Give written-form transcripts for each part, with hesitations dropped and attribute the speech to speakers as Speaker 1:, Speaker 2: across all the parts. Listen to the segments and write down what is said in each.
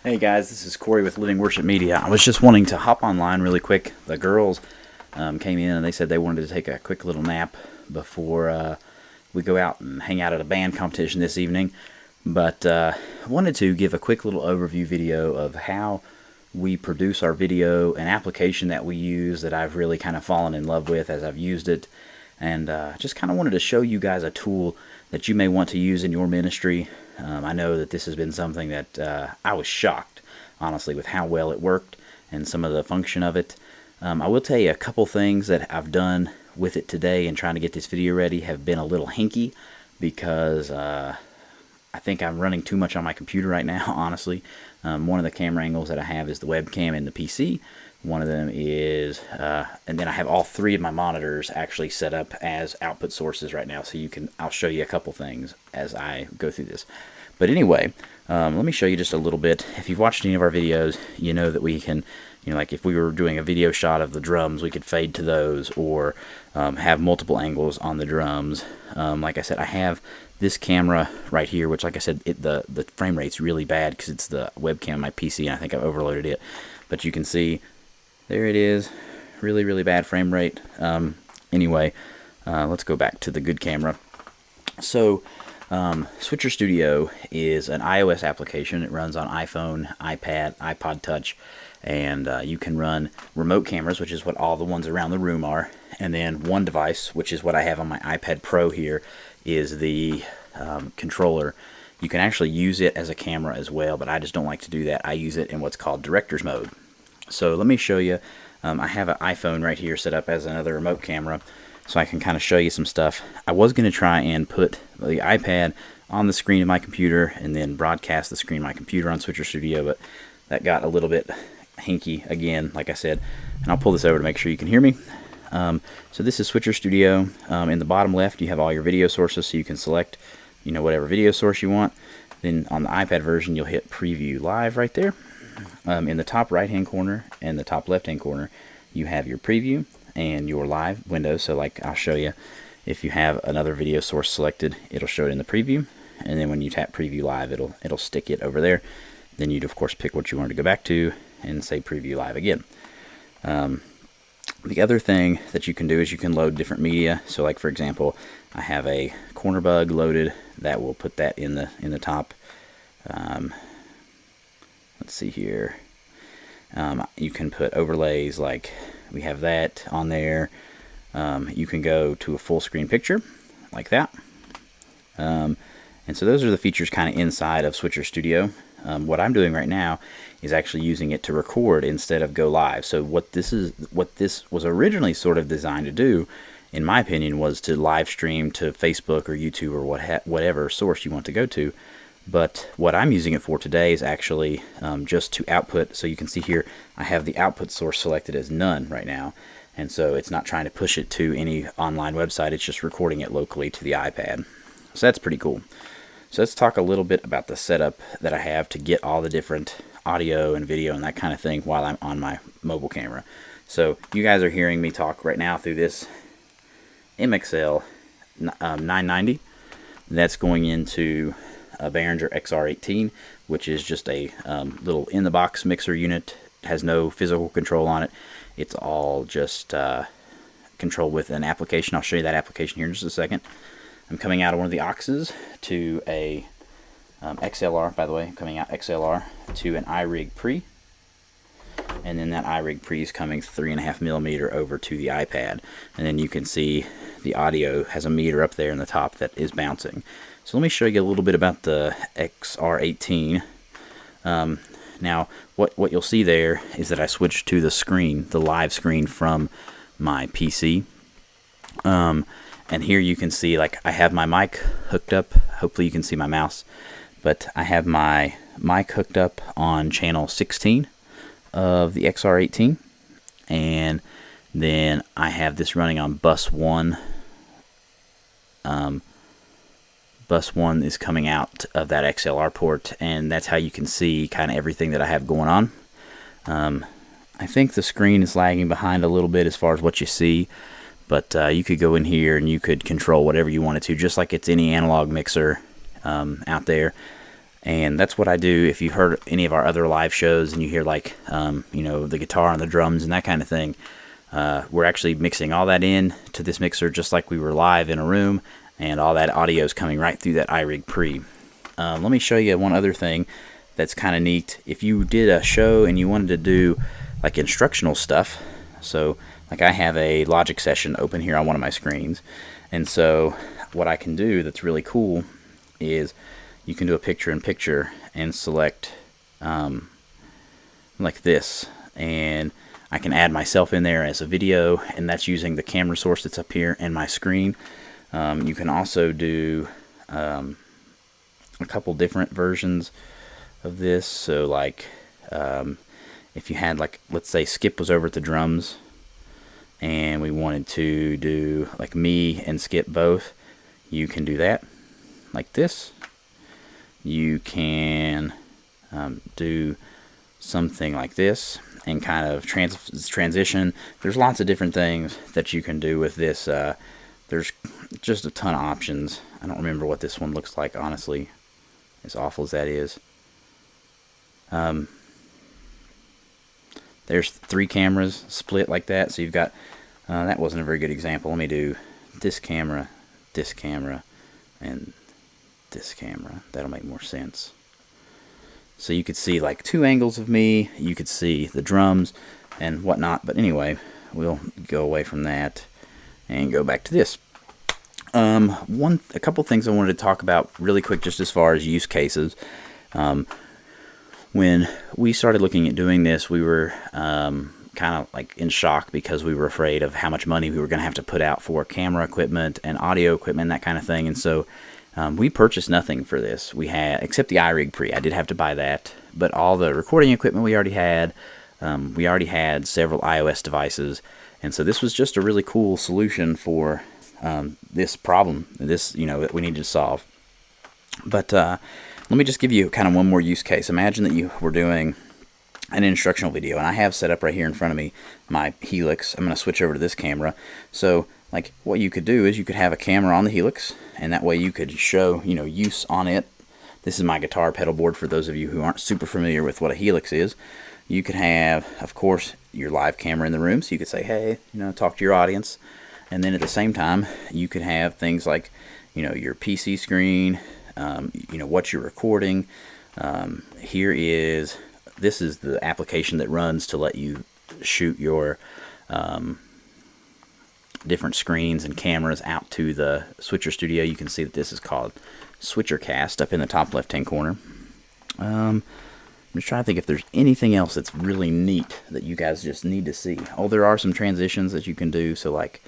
Speaker 1: Hey guys, this is Corey with Living Worship Media. I was just wanting to hop online really quick. The girls came in and they said they wanted to take a quick little nap before we go out and hang out at a band competition this evening. But I wanted to give a quick little overview video of how we produce our video, an application that we use that I've really kind of fallen in love with as I've used it. And just kind of wanted to show you guys a tool that you may want to use in your ministry. I know that this has been something that I was shocked, honestly, with how well it worked and some of the function of it. I will tell you a couple things that I've done with it today and trying to get this video ready have been a little hinky because I think I'm running too much on my computer right now, honestly. One of the camera angles that I have is the webcam in the PC. One of them is, and then I have all three of my monitors actually set up as output sources right now. So I'll show you a couple things as I go through this. But anyway, let me show you just a little bit. If you've watched any of our videos, you know that we can, like if we were doing a video shot of the drums, we could fade to those or have multiple angles on the drums. Like I said, I have this camera right here, which like I said, the frame rate's really bad because it's the webcam on my PC and I think I've overloaded it. But you can see, there it is, really, really bad frame rate. Anyway, let's go back to the good camera. So, Switcher Studio is an iOS application. It runs on iPhone, iPad, iPod Touch, and you can run remote cameras, which is what all the ones around the room are. And then one device, which is what I have on my iPad Pro here, is the controller. You can actually use it as a camera as well, but I just don't like to do that. I use it in what's called director's mode. So let me show you. I have an iPhone right here set up as another remote camera, so I can kind of show you some stuff. I was going to try and put the iPad on the screen of my computer and then broadcast the screen of my computer on Switcher Studio, but that got a little bit hinky again, like I said. And I'll pull this over to make sure you can hear me. So this is Switcher Studio. In the bottom left, you have all your video sources, so you can select, whatever video source you want. Then on the iPad version, you'll hit Preview Live right there. In the top right-hand corner and the top left-hand corner, you have your preview and your live window. So like I'll show you, if you have another video source selected, it'll show it in the preview. And then when you tap Preview Live, it'll stick it over there. Then you'd, of course, pick what you want to go back to and say Preview Live again. The other thing that you can do is you can load different media. So like, for example, I have a corner bug loaded that will put that in the top. Let's see here. You can put overlays, like we have that on there. You can go to a full screen picture like that. And so those are the features kind of inside of Switcher Studio. What I'm doing right now is actually using it to record instead of go live. So what this was originally sort of designed to do, in my opinion, was to live stream to Facebook or YouTube or whatever source you want to go to. But what I'm using it for today is actually just to output. So you can see here, I have the output source selected as none right now. And so it's not trying to push it to any online website. It's just recording it locally to the iPad. So that's pretty cool. So let's talk a little bit about the setup that I have to get all the different audio and video and that kind of thing while I'm on my mobile camera. So you guys are hearing me talk right now through this MXL 990. That's going into a Behringer XR18, which is just a little in-the-box mixer unit. It has no physical control on it. It's all just controlled with an application. I'll show you that application here in just a second. I'm coming out of one of the auxes to a XLR, by the way, coming out XLR to an iRig Pre. And then that iRig Pre is coming 3.5mm over to the iPad. And then you can see the audio has a meter up there in the top that is bouncing. So let me show you a little bit about the XR18. Now, what you'll see there is that I switched to the screen, the live screen from my PC. And here you can see, like, I have my mic hooked up. Hopefully you can see my mouse. But I have my mic hooked up on channel 16 of the XR18. And then I have this running on bus 1. Bus 1 is coming out of that XLR port, and that's how you can see kind of everything that I have going on. I think the screen is lagging behind a little bit as far as what you see, but you could go in here and you could control whatever you wanted to, just like it's any analog mixer out there. And that's what I do. If you've heard any of our other live shows and you hear like, the guitar and the drums and that kind of thing, we're actually mixing all that in to this mixer just like we were live in a room, and all that audio is coming right through that iRig Pre. Let me show you one other thing that's kind of neat. If you did a show and you wanted to do like instructional stuff, so like I have a Logic session open here on one of my screens, and so what I can do that's really cool is you can do a picture-in-picture and select like this, and I can add myself in there as a video, and that's using the camera source that's up here and my screen. You can also do a couple different versions of this. So like if you had, like, let's say Skip was over at the drums and we wanted to do like me and Skip both, you can do that like this. You can do something like this and kind of transition. There's lots of different things that you can do with this. There's just a ton of options. I don't remember what this one looks like, honestly, as awful as that is. There's 3 cameras split like that, so you've got that wasn't a very good example. Let me do this camera, and this camera. That'll make more sense. So you could see like 2 angles of me, you could see the drums and whatnot. But anyway, we'll go away from that and go back to this. A couple things I wanted to talk about really quick, just as far as use cases. When we started looking at doing this, we were kind of like in shock because we were afraid of how much money we were going to have to put out for camera equipment and audio equipment, that kind of thing. And so we purchased nothing for this. We had, except the iRig Pre. I did have to buy that, but all the recording equipment we already had. We already had several iOS devices, and so this was just a really cool solution for this problem, that we needed to solve. But let me just give you kind of one more use case. Imagine that you were doing an instructional video, and I have set up right here in front of me my Helix. I'm going to switch over to this camera. So like what you could do is you could have a camera on the Helix, and that way you could show use on it. This is my guitar pedal board for those of you who aren't super familiar with what a Helix is. You could have, of course, your live camera in the room, so you could say, hey, talk to your audience. And then at the same time, you could have things like, your PC screen, what you're recording. This is the application that runs to let you shoot your different screens and cameras out to the Switcher Studio. You can see that this is called SwitcherCast up in the top left-hand corner. I'm just trying to think if there's anything else that's really neat that you guys just need to see. Oh, there are some transitions that you can do. So like,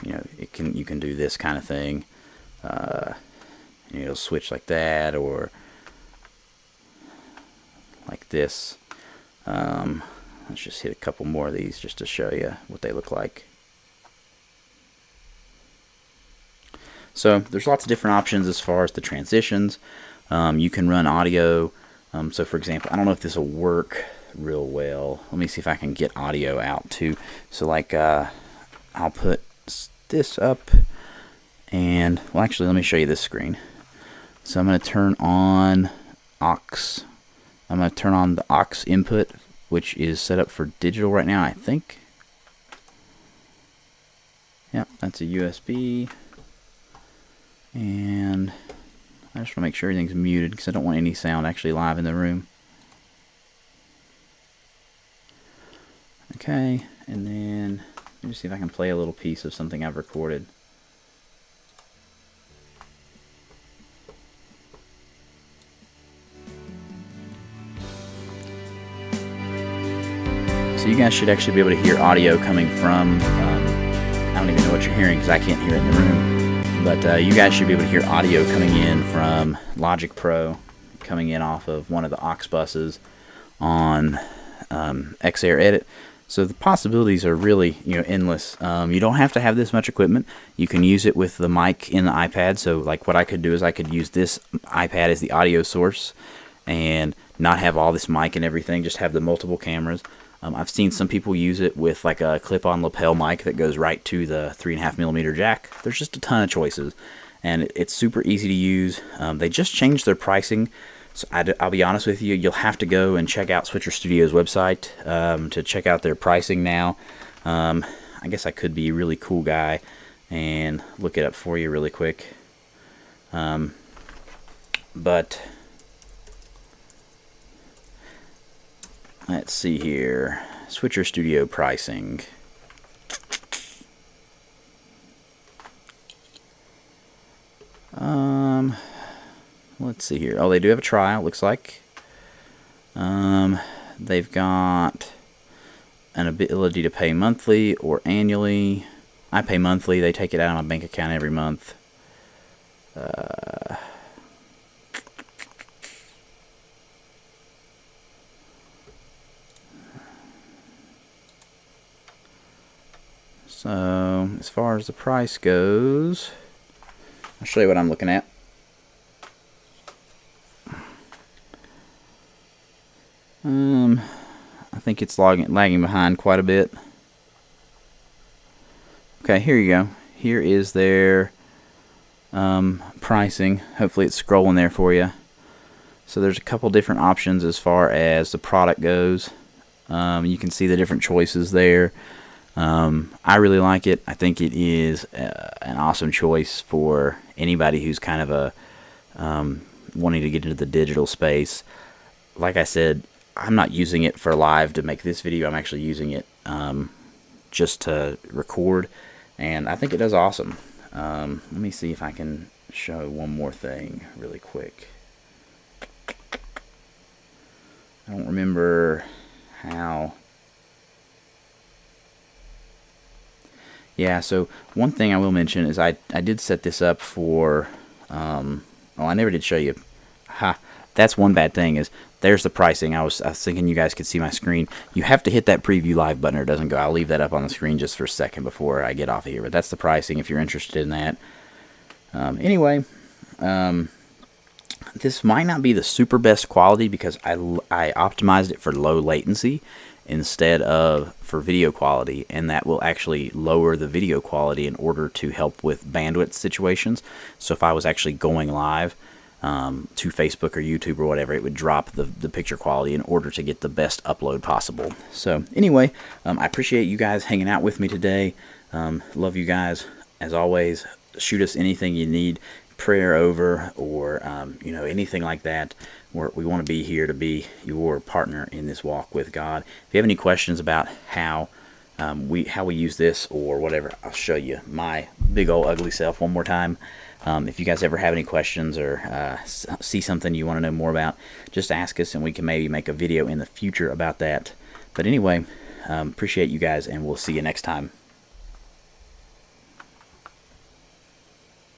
Speaker 1: you can do this kind of thing. It'll switch like that, or like this. Let's just hit a couple more of these just to show you what they look like. So there's lots of different options as far as the transitions. You can run audio. So for example, I don't know if this will work real well. Let me see if I can get audio out too. So like I'll put this up, and well, actually let me show you this screen. So I'm going to turn on aux. I'm going to turn on the aux input, which is set up for digital right now, I think. Yep, that's a USB. And I just want to make sure everything's muted because I don't want any sound actually live in the room. Okay, and then let me see if I can play a little piece of something I've recorded. So you guys should actually be able to hear audio coming from, I don't even know what you're hearing because I can't hear it in the room. But you guys should be able to hear audio coming in from Logic Pro, coming in off of one of the aux buses on Xair Edit. So the possibilities are really endless. You don't have to have this much equipment. You can use it with the mic in the iPad. So like what I could do is I could use this iPad as the audio source and not have all this mic and everything, just have the multiple cameras. I've seen some people use it with like a clip-on lapel mic that goes right to the 3.5mm jack. There's just a ton of choices, and it's super easy to use. They just changed their pricing. So I'll be honest with you, you'll have to go and check out Switcher Studio's website to check out their pricing now. I guess I could be a really cool guy and look it up for you really quick. But let's see here. Switcher Studio pricing. Let's see here. Oh, they do have a trial, looks like. They've got an ability to pay monthly or annually. I pay monthly. They take it out on my bank account every month. So, as far as the price goes, I'll show you what I'm looking at. I think it's lagging behind quite a bit. Okay, here you go. Here is their pricing. Hopefully it's scrolling there for you. So there's a couple different options as far as the product goes. You can see the different choices there. I really like it. I think it is an awesome choice for anybody who's kind of a wanting to get into the digital space. Like I said, I'm not using it for live to make this video. I'm actually using it just to record, and I think it does awesome. Let me see if I can show one more thing really quick. I don't remember how. Yeah, so one thing I will mention is I did set this up for, oh, I never did show you. That's one bad thing is there's the pricing. I was thinking you guys could see my screen. You have to hit that preview live button or it doesn't go. I'll leave that up on the screen just for a second before I get off of here. But that's the pricing if you're interested in that. Anyway, this might not be the super best quality because I optimized it for low latency instead of for video quality, and that will actually lower the video quality in order to help with bandwidth situations. So if I was actually going live to Facebook or YouTube or whatever, it would drop the picture quality in order to get the best upload possible. So anyway, I appreciate you guys hanging out with me today. Love you guys. As always, shoot us anything you need prayer over or you know, anything like that. We want to be here to be your partner in this walk with God. If you have any questions about how we use this or whatever, I'll show you my big old ugly self one more time. If you guys ever have any questions or see something you want to know more about, just ask us and we can maybe make a video in the future about that. But anyway, appreciate you guys and we'll see you next time.